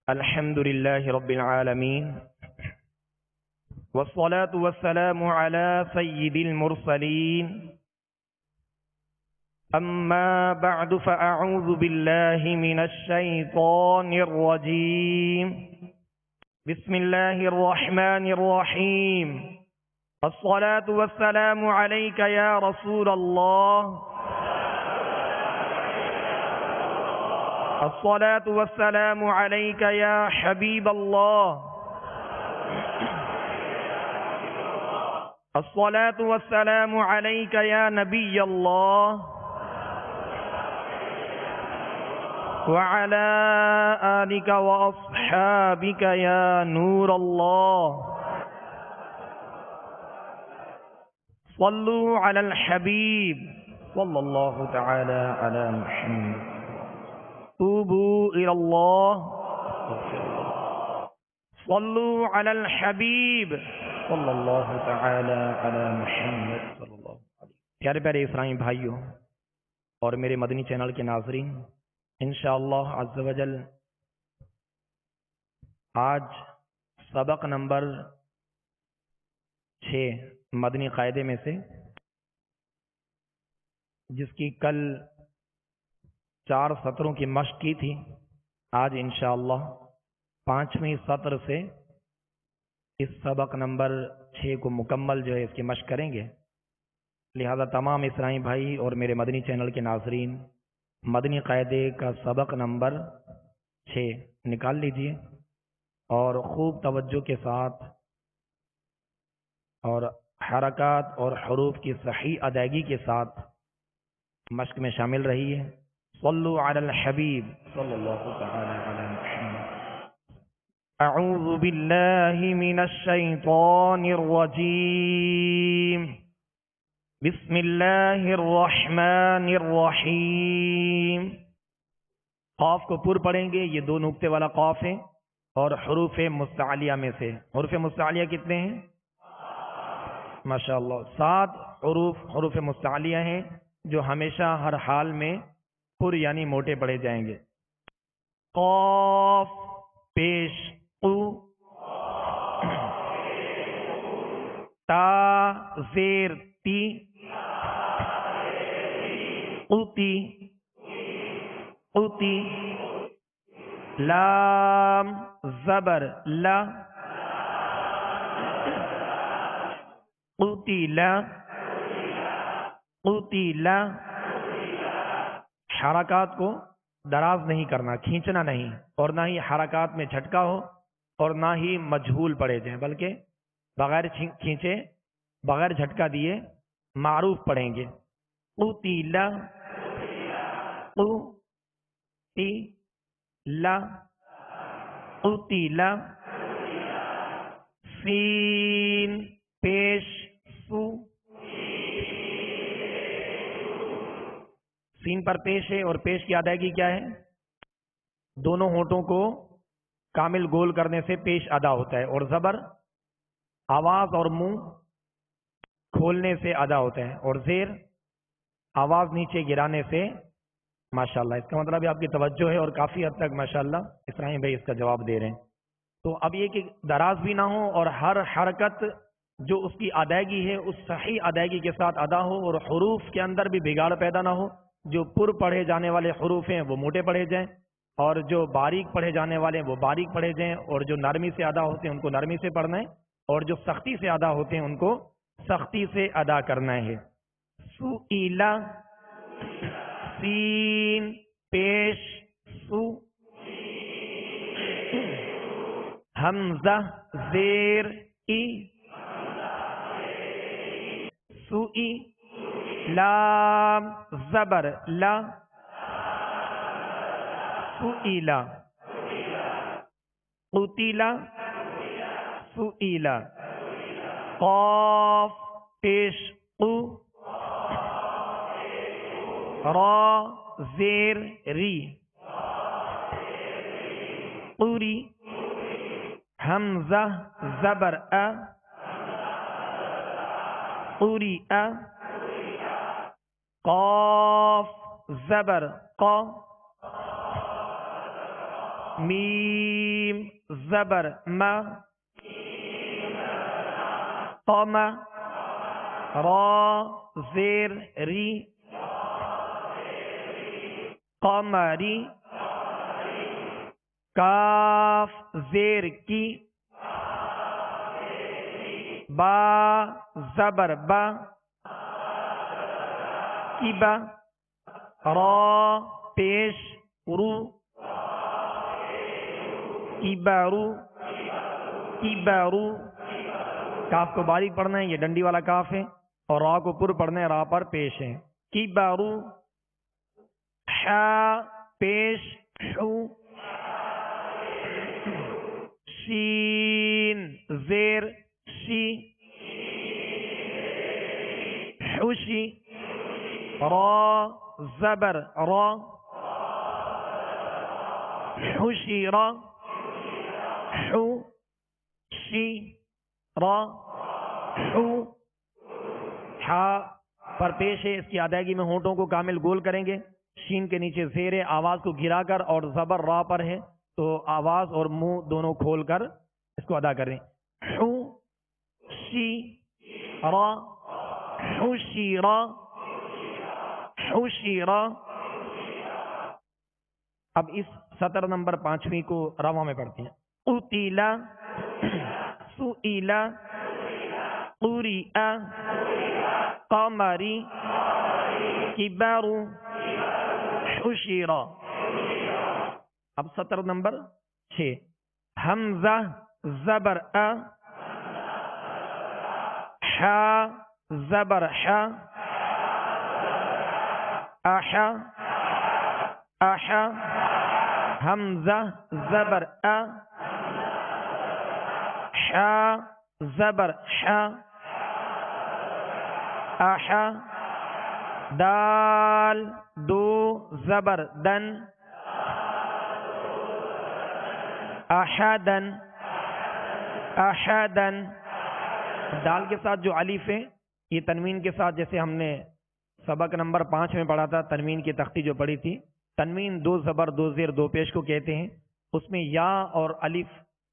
الحمد لله رب العالمين والصلاة والسلام على سيد المرسلين أما بعد فأعوذ بالله من الشيطان الرجيم بسم الله الرحمن الرحيم الصلاة والسلام عليك يا رسول الله الصلاة والسلام عليك يا حبيب الله الصلاة والسلام عليك يا نبي الله وعلى آلك وأصحابك يا نور الله صلوا على الحبيب صلى الله تعالى على محمد توبوا إلى الله صلوا على الحبيب صلی اللہ تعالی علی محمد صلی اللہ علیہ وسلم۔ پیارے پیارے اسرائیل بھائیوں اور میرے مدنی چینل کے ناظرین، انشاءاللہ عز و جل آج سبق نمبر 6 مدنی قاعدے میں سے، جس کی کل 4 سطروں کی مشق کی تھی، آج انشاءاللہ 5ویں سطر سے اس سبق نمبر 6 کو مکمل جو ہے اس کی مشق کریں گے۔ لہذا تمام اسرائیل بھائی اور میرے مدنی چینل کے ناظرین مدنی قاعدے کا سبق نمبر 6 نکال لیجئے اور خوب توجہ کے ساتھ اور حرکات اور حروف کی صحیح ادائیگی کے ساتھ مشق میں شامل رہیے۔ صلو علی الحبیب صلی اللہ تعالی علی محمد۔ اعوذ باللہ من الشیطان الرجیم بسم اللہ الرحمن الرحیم۔ قاف کو پر پڑھیں گے، یہ 2 نقطے والا قاف ہے، اور حروف مستعلیہ میں سے حروف مستعلیہ کتنے ہیں؟ ماشاءاللہ 7 حروف مستعلیہ ہیں جو ہمیشہ ہر حال میں پر یعنی موٹے پڑھے جائیں گے۔ قاف پیش قو، تا زیر تی، قوتی قوتی، لام زبر لا، قوتی لا قوتی لا۔ حرکات کو دراز نہیں کرنا، کھینچنا نہیں، اور نہ ہی حرکات میں جھٹکا ہو اور نہ ہی مجہول پڑھے جائیں، بلکہ بغیر کھینچے بغیر جھٹکا دیے معروف پڑھیں گے۔ قتیلا قتیلا قتیلا۔ سین پیش سو، سین پر پیش ہے، اور پیش کی ادائیگی کیا ہے؟ دونوں ہونٹوں کو کامل گول کرنے سے پیش ادا ہوتا ہے، اور زبر آواز اور منہ کھولنے سے ادا ہوتا ہے، اور زیر آواز نیچے گرانے سے۔ ماشاءاللہ، اس کا مطلب ہے آپ کی توجہ ہے، اور کافی حد تک ماشاءاللہ اسرائیل بھائی اس کا جواب دے رہے ہیں۔ تو اب یہ کہ دراز بھی نہ ہو اور ہر حرکت جو اس کی ادائیگی ہے اس صحیح ادائیگی کے ساتھ ادا ہو، اور حروف کے اندر بھی بگاڑ پیدا نہ ہو۔ جو پر پڑھے جانے والے حروف ہیں وہ موٹے پڑھے جائیں، اور جو باریک پڑھے جانے والے ہیں وہ باریک پڑھے جائیں، اور جو نرمی سے ادا ہوتے ہیں ان کو نرمی سے پڑھنا ہے، اور جو سختی سے ادا ہوتے ہیں ان کو سختی سے ادا کرنا ہے۔ سئیلا، سین پیش سو، حمزہ زیر ای، سوئی، لام زبر لا، سئیلا، قتیلا، سئیلا۔ قاف پیش قو، را زیر ری، قوری، حمزہ زبر ا، قوری ا، قاف زبر قا، میم زبر ما قام را زیر ری قمری کاف زیر کی با زبر با کیبا را پیش رو کیبارو کیبارو کاف کو باریک پڑھنا ہے، یہ ڈنڈی والا کاف ہے، اور را کو پر پڑھنا ہے، را پر پیش ہے. کیبارو حا پیش حو شین زیر شی حوشی را زبر را حوشی را حو شی را حو. حا پر پیش ہے، اس کی ادائیگی میں ہونٹوں کو کامل گول کریں گے. شین کے نیچے زیر ہے، آواز کو گرا کر، اور زبر را پر ہے تو آواز اور منہ دونوں کھول کر اس کو ادا کریں. حو شی را حوشی را حوشی را. اب اس سطر نمبر 5ویں کو رواں میں پڑھتے ہیں. قتیلا سئیلا قریئ قمری کبر حشر. اب سطر نمبر 6. حمزہ زبر ا حا زبر حا احا احا حمزہ زبر ا حا زبر حا احا دال دو زبر دن احدن احدن. دال کے ساتھ جو الف ہے یہ تنوین کے ساتھ، جیسے ہم نے سبق نمبر 5 میں پڑھا تھا، تنوین کی تختی جو پڑھی تھی، تنوین 2 زبر 2 زیر 2 پیش کو کہتے ہیں. اس میں یا اور الف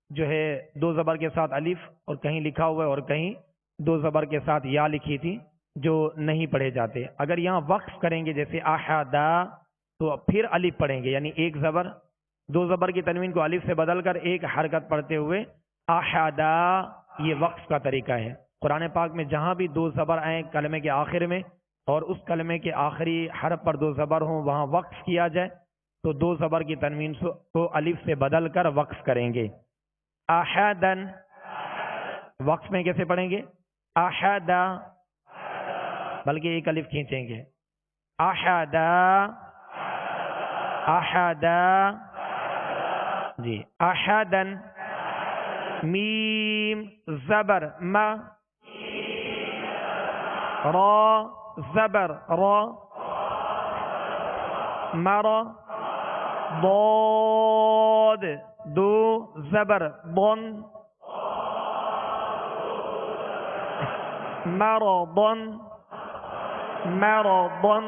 جو ہے 2 زبر کے ساتھ الف، اور کہیں لکھا ہوا ہے اور کہیں 2 زبر کے ساتھ یا لکھی تھی جو نہیں پڑھے جاتے. اگر یہاں وقف کریں گے جیسے احدا تو پھر الف پڑھیں گے، یعنی 1 زبر 2 زبر کی تنوین کو الف سے بدل کر 1 حرکت پڑھتے ہوئے احدا. یہ وقف کا طریقہ ہے. قرآن پاک میں جہاں بھی 2 زبر آئیں کلمے کے آخر میں، اور اس کلمے کے آخری حرف پر 2 زبر ہوں، وہاں وقف کیا جائے تو 2 زبر کی تنوین کو الف سے بدل کر وقف کریں گے. احدن وقف میں کیسے پڑھیں گے؟ احدا، بلکہ 1 الف کھینچیں گے. احدا احدا جی. احدن میم زبر ما را زبر را مرا ضاد 2 زبر ضن مرضن مرضن.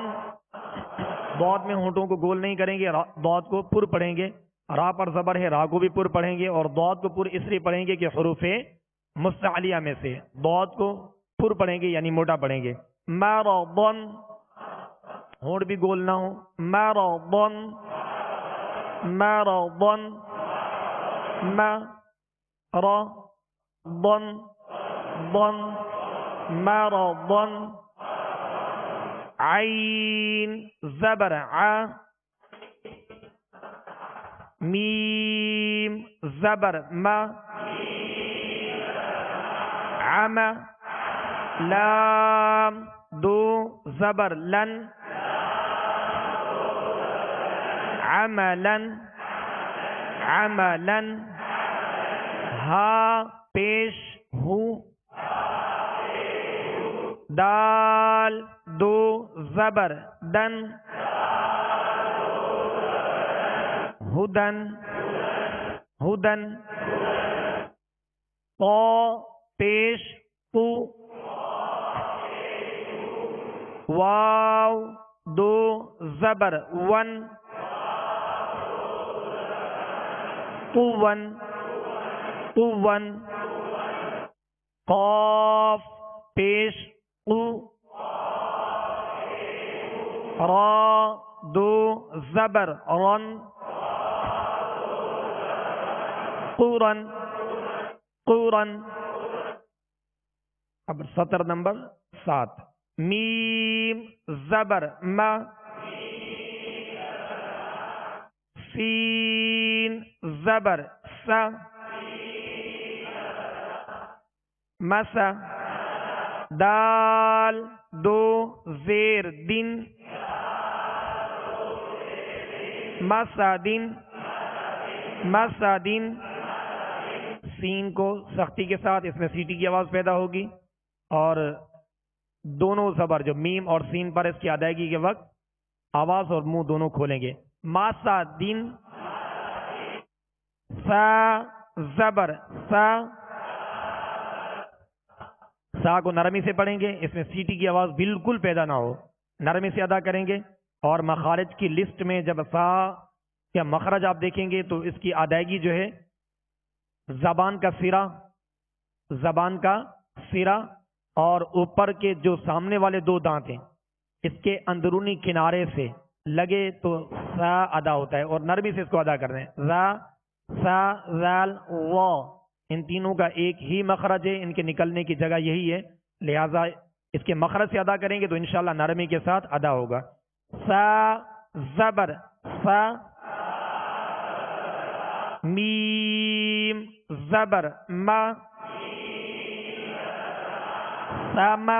ضاد میں ہونٹوں کو گول نہیں کریں گے، ضاد کو پر پڑھیں گے. را پر زبر ہے، را کو بھی پر پڑھیں گے، اور ضاد کو پر اس لیے پڑھیں گے کہ حروف مستعلیہ میں سے ضاد کو پر پڑھیں گے، یعنی موٹا پڑھیں گے. مرضن ہونٹ بھی گول نہ ہو. مرضن مرضن مرضن ضن مرضن. عین زبر ع میم زبر ما عم لام 2 زبر لن عملا عملا. ہا پیش ہو دال 2 زبر دن ہدن ہدن. طا پیش تو واو 2 زبر ون قون قون، قاف پیش قو، را دو زبر رن، قورن، قورن. اب سطر نمبر 7. میم زبر ما، سین زبر سا، مسا. دال دو زیر دن، مسا دن، مسا دن. سین کو سختی کے ساتھ اس میں سیٹی کی آواز پیدا ہوگی اور دونوں زبر جو میم اور سین پر اس کی ادائیگی کے وقت آواز اور منہ دونوں کھولیں گے. ماسا دن، سا زبر سا، سا کو نرمی سے پڑھیں گے، اس میں سیٹی کی آواز بالکل پیدا نہ ہو، نرمی سے ادا کریں گے. اور مخارج کی لسٹ میں جب سا یا مخرج آپ دیکھیں گے تو اس کی ادائیگی جو ہے زبان کا سرا، زبان کا سرا اور اوپر کے جو سامنے والے دو دانت ہیں اس کے اندرونی کنارے سے لگے تو سا ادا ہوتا ہے، اور نرمی سے اس کو ادا کرنا ہے. را سا زال وا، ان تینوں کا ایک ہی مخرج ہے، ان کے نکلنے کی جگہ یہی ہے، لہذا اس کے مخرج سے ادا کریں گے تو انشاءاللہ نرمی کے ساتھ ادا ہوگا. سا زبر سا، میم زبر ما، سما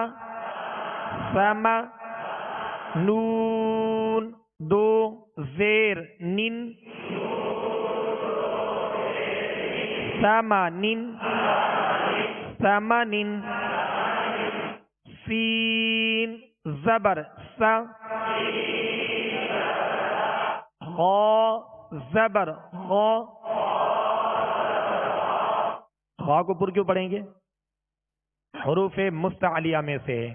سما. نون دو زیر نن، سما نن، سما نن. سین زبر سا، غا زبر غا. غا کو پر کیوں پڑھیں گے؟ حروف مستعلیہ میں سے ہے.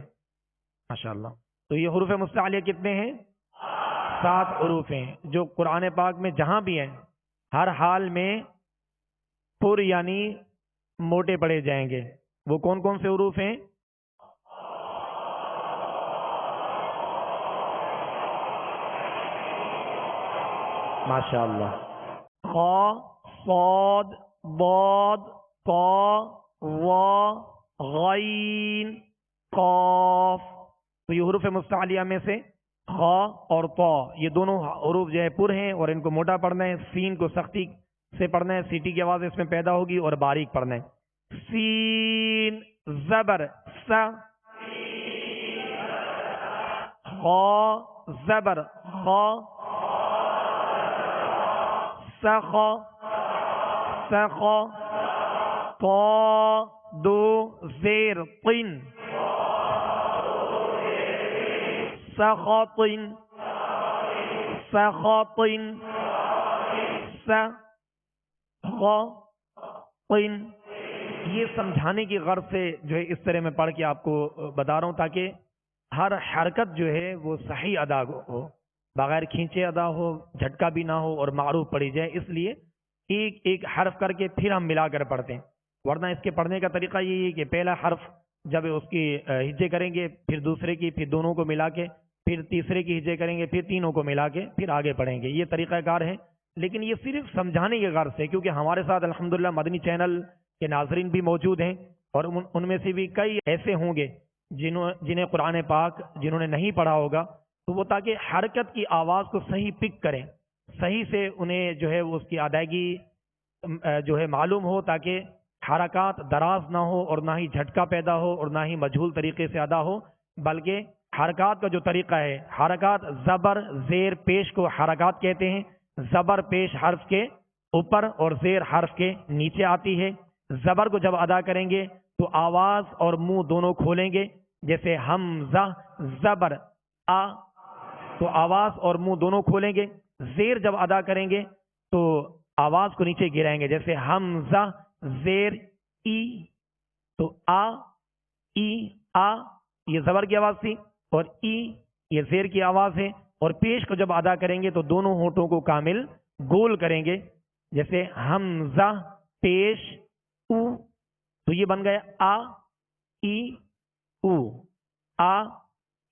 ماشاءاللہ. تو یہ حروف مستعلیہ کتنے ہیں؟ 7 حروف ہیں جو قرآن پاک میں جہاں بھی ہیں ہر حال میں پر یعنی موٹے پڑھے جائیں گے. وہ کون کون سے حروف ہیں؟ ماشاءاللہ. خا، صاد، ضاد، طا، وا، غین، قاف. تو یہ حروف مستعلیہ میں سے خا اور طا یہ دونوں حروف جو ہے پر ہیں اور ان کو موٹا پڑھنا ہے. سین کو سختی سے پڑھنا ہے، سیٹی کی آواز اس میں پیدا ہوگی اور باریک پڑھنا ہے. سین زبر سا، خا زبر خا، سخا سخا. طا دو زیر طن، سخاطن سخاطن. سخاطن. یہ سمجھانے کی غرض سے جو ہے اس طرح میں پڑھ کے آپ کو بتا رہا ہوں تاکہ ہر حرکت جو ہے وہ صحیح ادا ہو، بغیر کھینچے ادا ہو، جھٹکا بھی نہ ہو اور معروف پڑھی جائے. اس لیے ایک ایک حرف کر کے پھر ہم ملا کر پڑھتے ہیں، ورنہ اس کے پڑھنے کا طریقہ یہی ہے کہ پہلا حرف جب اس کی ہجے کریں گے پھر دوسرے کی، پھر دونوں کو ملا کے، پھر تیسرے کی ہجے کریں گے، پھر تینوں کو ملا کے پھر آگے پڑھیں گے. یہ طریقہ کار ہے، لیکن یہ صرف سمجھانے کی غرض سے، کیونکہ ہمارے ساتھ الحمدللہ مدنی چینل کے ناظرین بھی موجود ہیں اور ان میں سے بھی کئی ایسے ہوں گے جنہیں قرآن پاک جنہوں نے نہیں پڑھا ہوگا، تو وہ تاکہ حرکت کی آواز کو صحیح پک کریں، صحیح سے انہیں جو ہے اس کی ادائیگی جو ہے معلوم ہو، تاکہ حرکات دراز نہ ہو اور نہ ہی جھٹکا پیدا ہو اور نہ ہی مجہول طریقے سے ادا ہو، بلکہ حرکات کا جو طریقہ ہے، حرکات زبر زیر پیش کو حرکات کہتے ہیں. زبر پیش حرف کے اوپر اور زیر حرف کے نیچے آتی ہے. زبر کو جب ادا کریں گے تو آواز اور منہ دونوں کھولیں گے، جیسے حمزہ زبر آ، تو آواز اور منہ دونوں کھولیں گے. زیر جب ادا کریں گے تو آواز کو نیچے گرائیں گے، جیسے حمزہ زیر ای، تو آ ای آ یہ زبر کی آواز تھی اور ای یہ زیر کی آواز ہے. اور پیش کو جب ادا کریں گے تو دونوں ہونٹوں کو کامل گول کریں گے، جیسے حمزہ پیش او، تو یہ بن گیا آ ای او، آ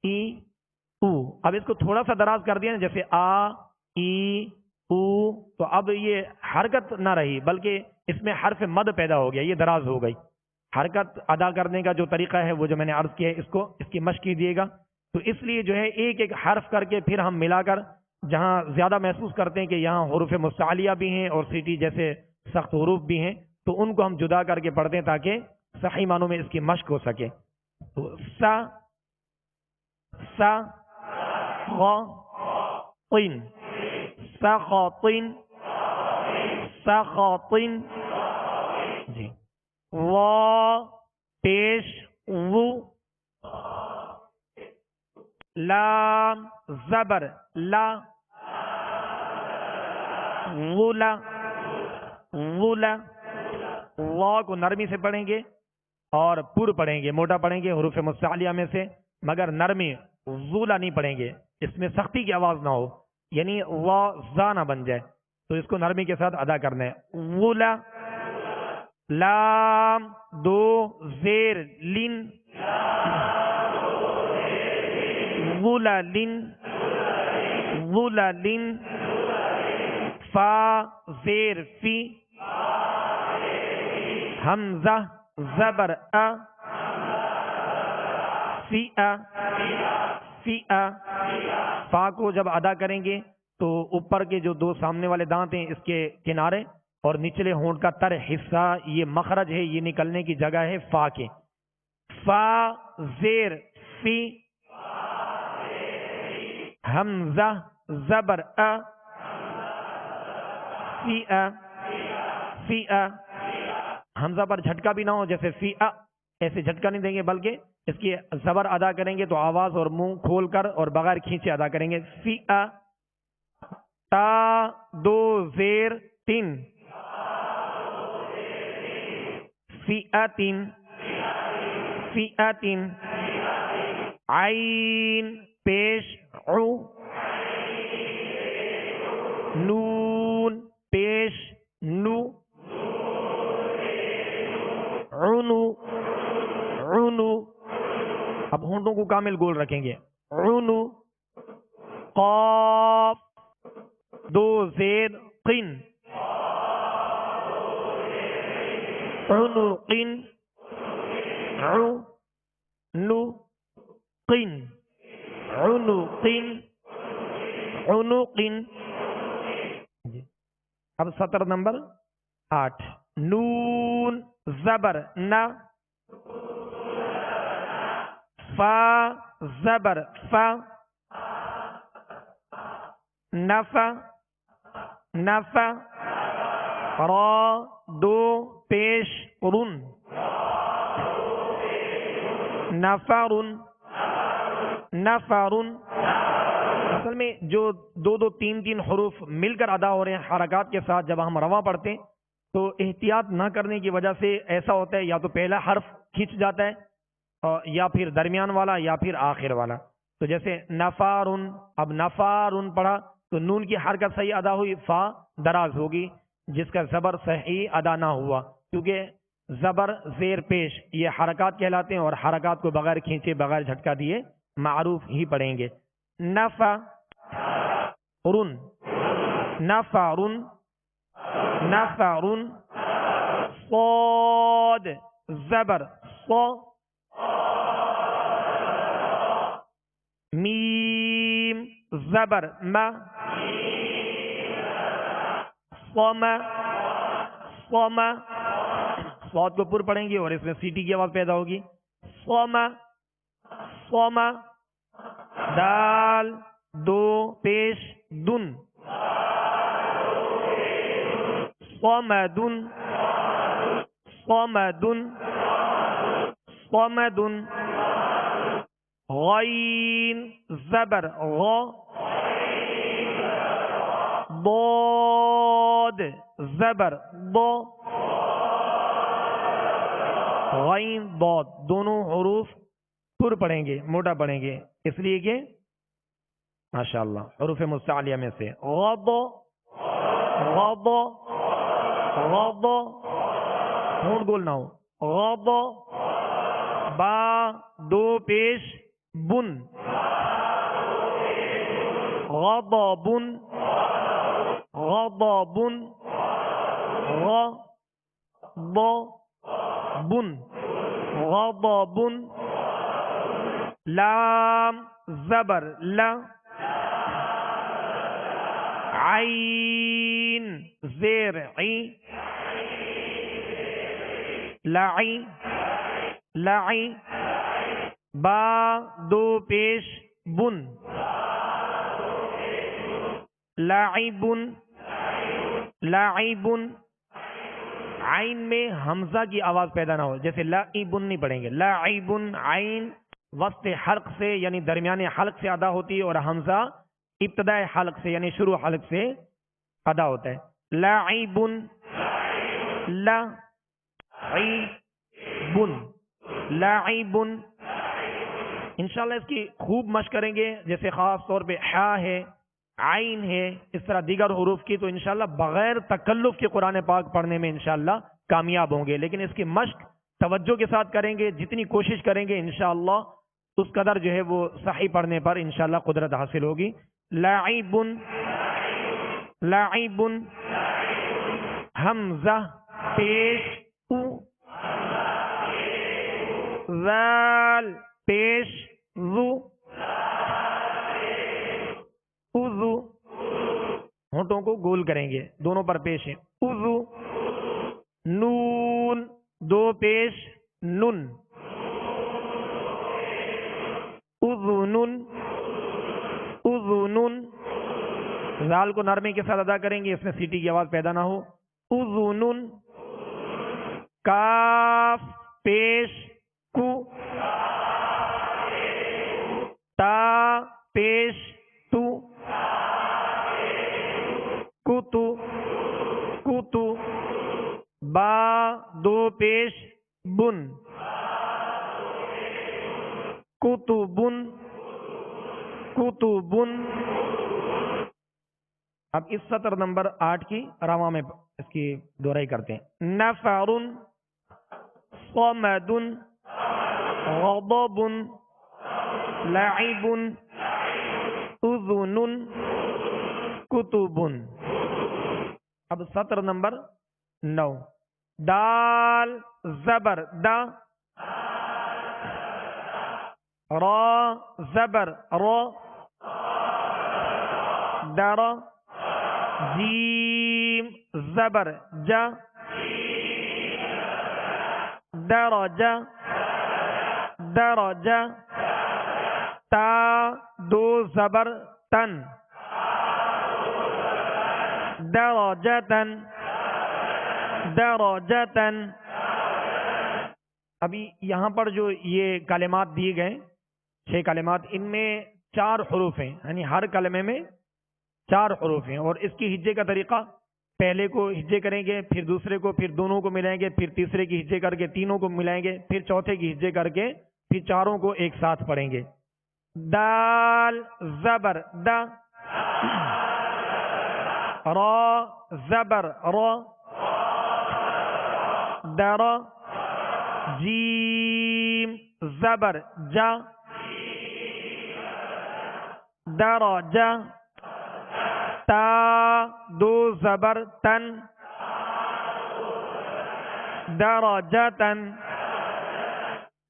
ای او. اب اس کو تھوڑا سا دراز کر دیا نا، جیسے آ ای او، تو اب یہ حرکت نہ رہی بلکہ اس میں حرف مد پیدا ہو گیا، یہ دراز ہو گئی. حرکت ادا کرنے کا جو طریقہ ہے وہ جو میں نے عرض کیا ہے، اس کی مشق کیجیے گا. تو اس لیے جو ہے ایک ایک حرف کر کے پھر ہم ملا کر، جہاں زیادہ محسوس کرتے ہیں کہ یہاں حروف مستعلیہ بھی ہیں اور سیٹی جیسے سخت حروف بھی ہیں، تو ان کو ہم جدا کر کے پڑھتے ہیں تاکہ صحیح معنوں میں اس کی مشق ہو سکے. تو سا سا خا طین، سخاطن، سخاطن. جی. وا پیش و، لام زبر لا، غلا غلا. وا کو نرمی سے پڑھیں گے اور پر پڑھیں گے، موٹا پڑھیں گے حروف مستعلیہ میں سے، مگر نرمی غلا نہیں پڑھیں گے، اس میں سختی کی آواز نہ ہو، یعنی وا زا نہ بن جائے، تو اس کو نرمی کے ساتھ ادا کرنا ہے. غلا. لام دو زیر لن، غلا لن، غلا لن. فا زیر فی، حمزہ زبر ا، فی ا، فی ا. فا کو جب ادا کریں گے تو اوپر کے جو دو سامنے والے دانت ہیں اس کے کنارے اور نچلے ہونٹ کا تر حصہ، یہ مخرج ہے، یہ نکلنے کی جگہ ہے فا کے. فا زیر فی، حمزہ زبر ا، فی ا، فی ا. حمزہ پر جھٹکا بھی نہ ہو، جیسے فی ا ایسے جھٹکا نہیں دیں گے، بلکہ اس کی زبر ادا کریں گے تو آواز اور منہ کھول کر اور بغیر کھینچے ادا کریں گے. فی ا. تا دو زیر تین، فی اتن، فی اتن. عین پیش عو، نون پیش نو، عنو، عنو. اب ہونٹوں کو کامل گول رکھیں گے. عنو. قاف دو زیر قن، عنو قن، عو نو قن، عنو قن، عنو قن. اب سطر نمبر 8. نون زبر نہ، فا زبر فا، نفا، نفا. را دو پیش رن، نفرن، نفرن. اصل میں جو دو دو تین تین حروف مل کر ادا ہو رہے ہیں حرکات کے ساتھ، جب ہم رواں پڑھتے ہیں تو احتیاط نہ کرنے کی وجہ سے ایسا ہوتا ہے، یا تو پہلا حرف کھنچ جاتا ہے یا پھر درمیان والا یا پھر آخر والا. تو جیسے نفارن، اب نفارن پڑھا تو نون کی حرکت صحیح ادا ہوئی، فا دراز ہوگی جس کا زبر صحیح ادا نہ ہوا، کیونکہ زبر زیر پیش یہ حرکات کہلاتے ہیں، اور حرکات کو بغیر کھینچے بغیر جھٹکا دیے معروف ہی پڑھیں گے. نفا رن، نفارن، نفارن. صاد زبر صا، میم زبر ما، صما، صما. صاد کو پر پڑھیں گے اور اس میں سیٹی کی آواز پیدا ہوگی. صما، صما. دال دو پیش دن، صمدن، صمدن، صمدن. غین زبر غ، ضاد زبر ض، غین ضاد. دونوں حروف پر پڑھیں گے، موٹا پڑھیں گے، اس لیے کہ ماشاءاللہ حروف مستعلیہ میں سے. غض، غض، غض. ہونٹ گول نہ ہو. غض با دو پیش بن غضب غضب غضب غضب. لام زبر لا عین زیر عی لعی لعی. با دو پیش بن لعب لعب. عین میں حمزہ کی آواز پیدا نہ ہو، جیسے لعب نہیں پڑھیں گے. لعب عین وسط حلق سے یعنی درمیان حلق سے ادا ہوتی ہے، اور حمزہ ابتداء حلق سے یعنی شروع حلق سے ادا ہوتا ہے. لعب لعب لعب. انشاءاللہ اس کی خوب مشق کریں گے، جیسے خاص طور پہ حا ہے، عین ہے، اس طرح دیگر حروف کی، تو انشاءاللہ بغیر تکلف کے قرآن پاک پڑھنے میں انشاءاللہ کامیاب ہوں گے. لیکن اس کی مشق توجہ کے ساتھ کریں گے، جتنی کوشش کریں گے انشاءاللہ اس قدر جو ہے وہ صحیح پڑھنے پر انشاءاللہ قدرت حاصل ہوگی. لعب لعب. حمزہ پیش او ذال پیش ذو اذو. ہونٹوں کو گول کریں گے، دونوں پر پیش ہے. اذو. نون دو پیش نن اذنن اذنن. ذال کو نرمی کے ساتھ ادا کریں گے، اس میں سیٹی کی آواز پیدا نہ ہو. اذنن. کاف پیش کو تا پیش تو کتو کتو. با دو پیش بن کتبن کتبن. اب اس سطر نمبر 8 کی رواں میں اس کی دہرائی کرتے ہیں. نفر صمد غضب لعب اذن کتب. اب سطر نمبر 9. دال زبر دا را زبر را در. جیم زبر جا درج درج. تا دو زبر تن درجتن درجتن. ابھی یہاں پر جو یہ کلمات دیے گئے 6 کلمات، ان میں 4 حروف ہیں، یعنی ہر کلمے میں 4 حروف ہیں. اور اس کی ہجے کا طریقہ، پہلے کو ہجے کریں گے، پھر دوسرے کو، پھر دونوں کو ملائیں گے، پھر تیسرے کی ہجے کر کے تینوں کو ملائیں گے، پھر چوتھے کی ہجے کر کے پھر چاروں کو ایک ساتھ پڑھیں گے. دال زبر دا را زبر را در. جیم زبر جا درج. تا دو زبر تن درجتن.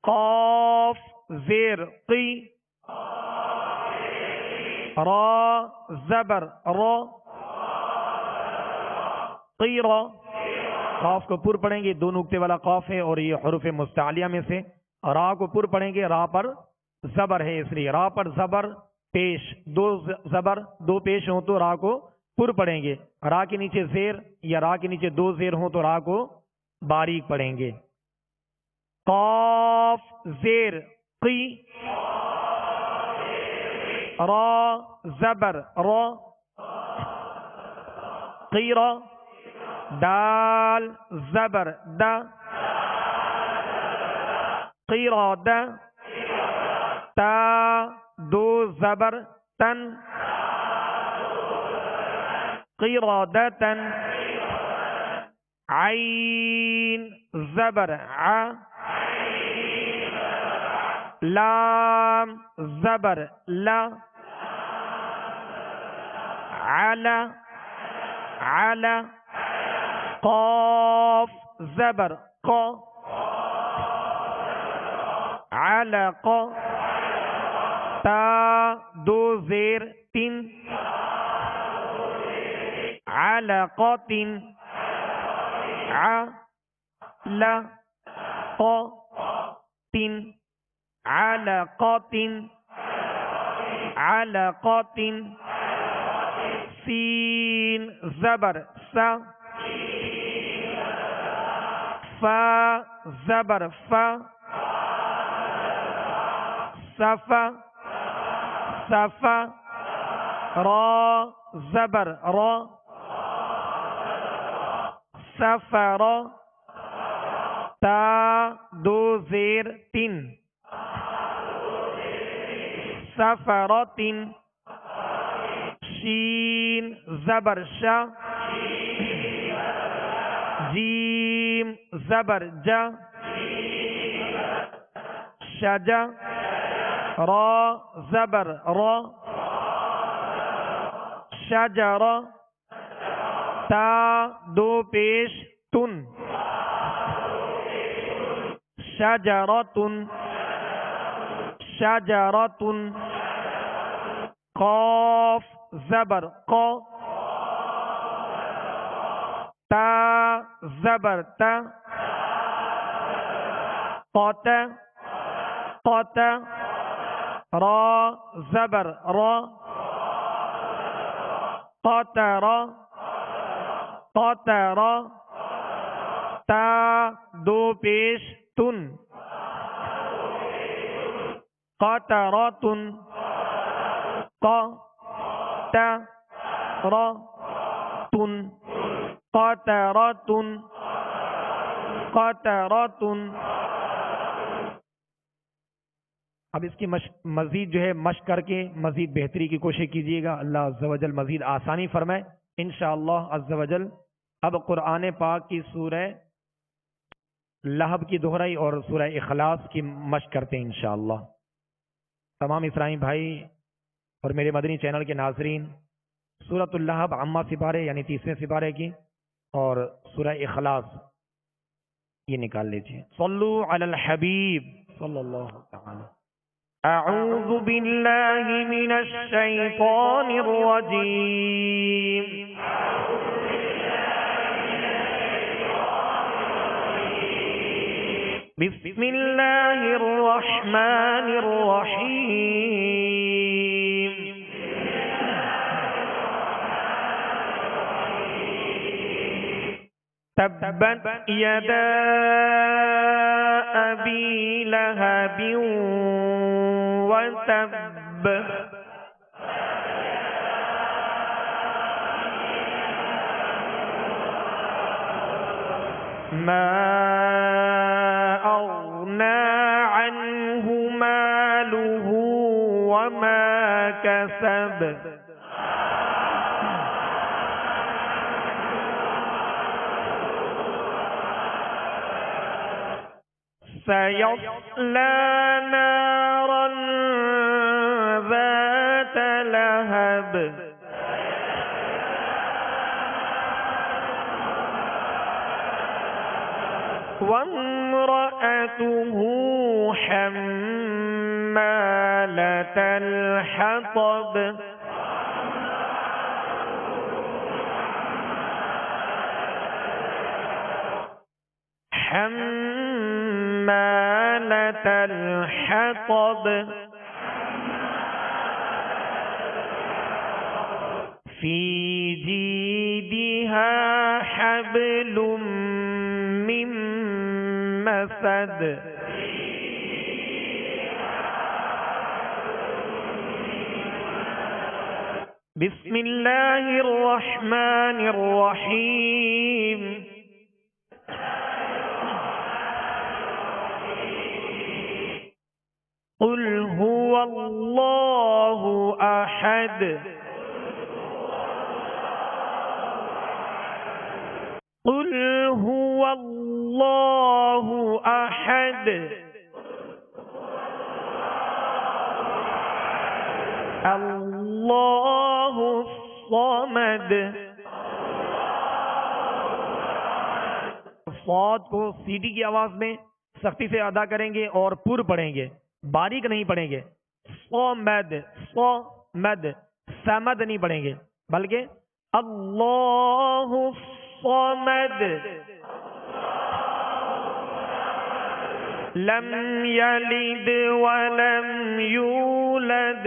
قاف زیر قی را زبر را قیرا. قاف کو پر پڑھیں گے، 2 نقطے والا قاف ہے اور یہ حروف مستعلیہ میں سے. را کو پر پڑھیں گے، را پر زبر ہے اس لیے را پر زبر پیش. 2 زبر 2 پیش ہوں تو را کو پر پڑھیں گے. را کے نیچے زیر یا را کے نیچے 2 زیر ہوں تو را کو باریک پڑھیں گے. قاف زیر قی را زبر را قیرا. دال زبر دا قیرادا. تا 2 زبر تن قیرادتن. عین زبر ع، لام زبر لا، علا علا، قاف زبر ق، علق، تا دو زیر تین، علقۃ، علقۃ، علقۃ، علقۃ، سین زبر سا، فا زبر فا، صفا صفا، را زبر را، سفر، تا دو زیر تین، سفرۃ، شین زبر شا، جیم زبر جا، شجا، را زبر را، شجر، تا دو پیش تن، شجرۃ، شجرۃ، قاف زبر قا، تا زبر تا، قط قط، را زبر را، قطر قطر، تا دو پیش تن، قطرۃ، ق ت ر تن، قطرۃ، قطرۃ۔ اب اس کی مزید جو ہے مشق کر کے مزید بہتری کی کوشش کیجیے گا، اللہ عز و جل مزید آسانی فرمائے انشاءاللہ عز و جل۔ اب قرآن پاک کی سورہ لہب کی دہرائی اور سورہ اخلاص کی مشق کرتے ہیں انشاءاللہ۔ تمام اسرائیل بھائی اور میرے مدنی چینل کے ناظرین، سورۃ اللہب عامہ سپارے یعنی 30ویں سپارے کی اور سورہ اخلاص یہ نکال لیجیے۔ صلو علی الحبیب صلی اللہ تعالی۔ اعوذ باللہ من الشیطان الرجیم، بسم اللہ الرحمن الرحیم، تبت یدا ابی لہب وتب، ما اغنى عنه ماله وما كسب، سيصلى نارا ذات لهب، وامرأته حمالة الحطب، حمالة الحطب، في جيدها حبل من مسد، بسم اللہ الرحمن الرحیم، قل هو اللہ احد، قل اللہ احد اللہ الصمد. صاد کو سیدھی کی آواز میں سختی سے ادا کریں گے اور پر پڑھیں گے، باریک نہیں پڑھیں گے. صمد صمد، سمد نہیں پڑھیں گے بلکہ اللہ الصمد لم یلد ولم یولد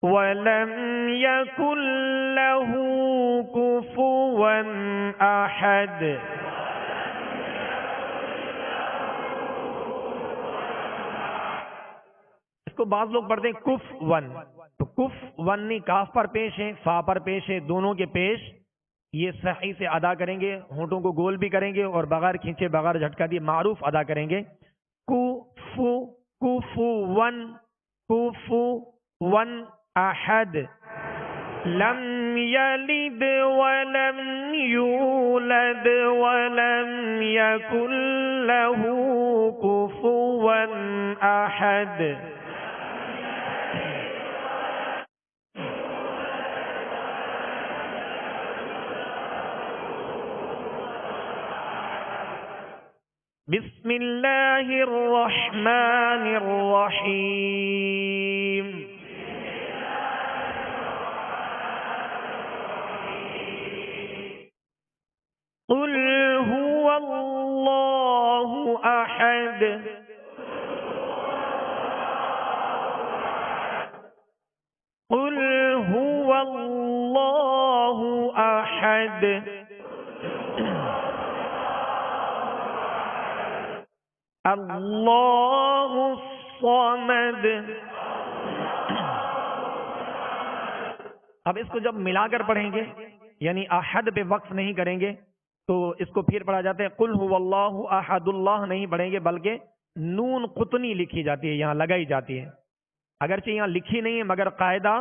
وَلَمْ يَكُنْ لَهُ كُفُوًا أَحَدٌ. اس کو بعض لوگ پڑھتے ہیں کف ون، تو کف ون نہیں، کاف پر پیش ہے، فا پر پیش ہے، دونوں کے پیش یہ صحیح سے ادا کریں گے، ہونٹوں کو گول بھی کریں گے اور بغیر کھینچے بغیر جھٹکا دیے معروف ادا کریں گے. کفو کفو ون احد لم یلد ولم یولد ولم یکن له کفوا احد. بسم اللہ الرحمن الرحیم. قل هو اللہ احد قل هو اللہ احد اللہ الصمد. اب اس کو جب ملا کر پڑھیں گے یعنی احد پہ وقف نہیں کریں گے تو اس کو پھر پڑھا جاتا ہے قل هو اللہ احد. اللہ نہیں پڑھیں گے بلکہ نون قطنی لکھی جاتی ہے، یہاں لگائی جاتی ہے، اگرچہ یہاں لکھی نہیں ہے مگر قاعدہ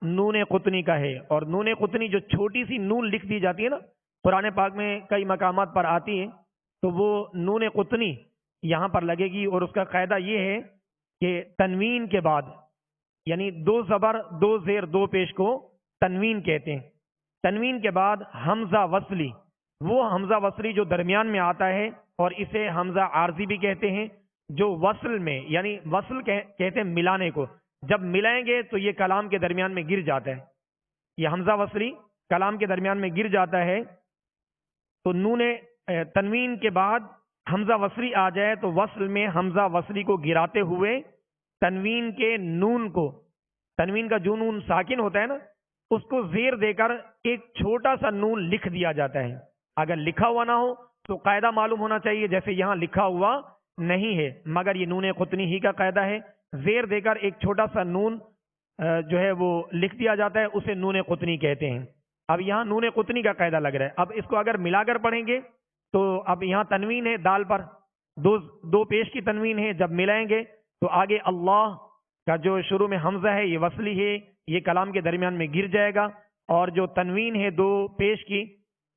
نون قطنی کا ہے. اور نون قطنی جو چھوٹی سی نون لکھ دی جاتی ہے نا، قرآن پاک میں کئی مقامات پر آتی ہے، تو وہ نون قطنی یہاں پر لگے گی. اور اس کا قاعدہ یہ ہے کہ تنوین کے بعد یعنی دو زبر دو زیر دو پیش کو تنوین کہتے ہیں. تنوین کے بعد حمزہ وصلی، وہ حمزہ وصلی جو درمیان میں آتا ہے اور اسے حمزہ عارضی بھی کہتے ہیں، جو وصل میں یعنی وصل کہتے ہیں ملانے کو، جب ملائیں گے تو یہ کلام کے درمیان میں گر جاتا ہے. یہ حمزہ وصلی کلام کے درمیان میں گر جاتا ہے. تو نون تنوین کے بعد حمزہ وصلی آ جائے تو وصل میں حمزہ وصلی کو گراتے ہوئے تنوین کے نون کو، تنوین کا جو نون ساکن ہوتا ہے نا، اس کو زیر دے کر ایک چھوٹا سا نون لکھ دیا جاتا ہے. اگر لکھا ہوا نہ ہو تو قاعدہ معلوم ہونا چاہیے، جیسے یہاں لکھا ہوا نہیں ہے مگر یہ نون قطنی ہی کا قاعدہ ہے، زیر دے کر ایک چھوٹا سا نون جو ہے وہ لکھ دیا جاتا ہے، اسے نون قطنی کہتے ہیں. اب یہاں نون قطنی کا قاعدہ لگ رہا ہے. اب اس کو اگر ملا کر پڑھیں گے تو اب یہاں تنوین ہے دال پر، دو پیش کی تنوین ہے، جب ملائیں گے تو آگے اللہ کا جو شروع میں حمزہ ہے یہ وصلی ہے، یہ کلام کے درمیان میں گر جائے گا. اور جو تنوین ہے دو پیش کی،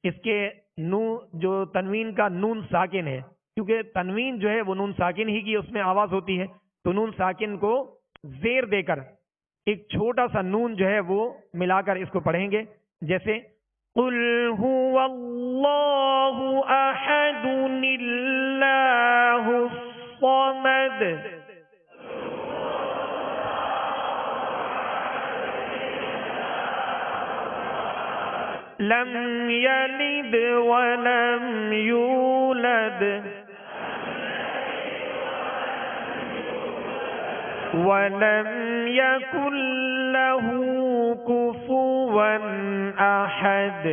اس کے جو تنوین کا نون ساکن ہے، کیونکہ تنوین جو ہے وہ نون ساکن ہی کی اس میں آواز ہوتی ہے، تو نون ساکن کو زیر دے کر ایک چھوٹا سا نون جو ہے وہ ملا کر اس کو پڑھیں گے، جیسے قل هو اللہ احد اللہ الصمد لم یلد ولم یولد وَلَمْ يَكُنْ لَهُ كُفُوًا أَحَدٌ.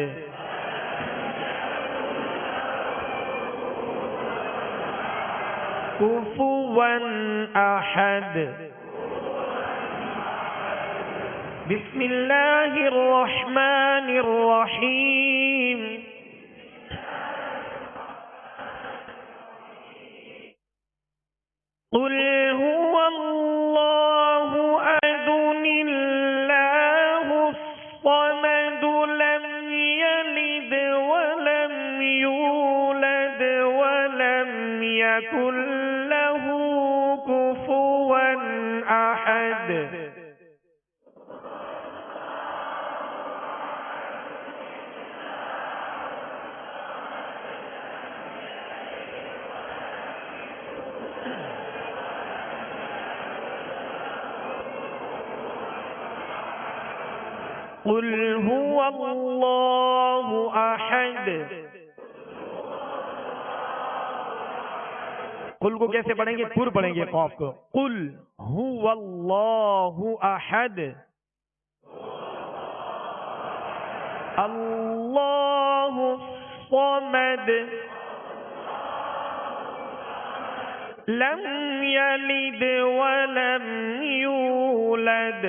كُفُوًا أَحَدٌ. بسم اللہ الرحمن الرحیم. قل هو اللہ احد اللہ الصمد لم يكن له كفوا أحد قل هو الله أحد. قل کو کیسے پڑھیں گے؟ پر پڑھیں گے قاف کو. قل هو الله أحد الله الصمد لم يلد ولم يولد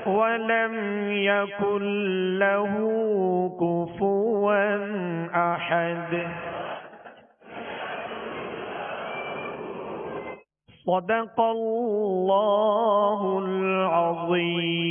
ولم يكن له كفوا أحد. صدق الله العظيم.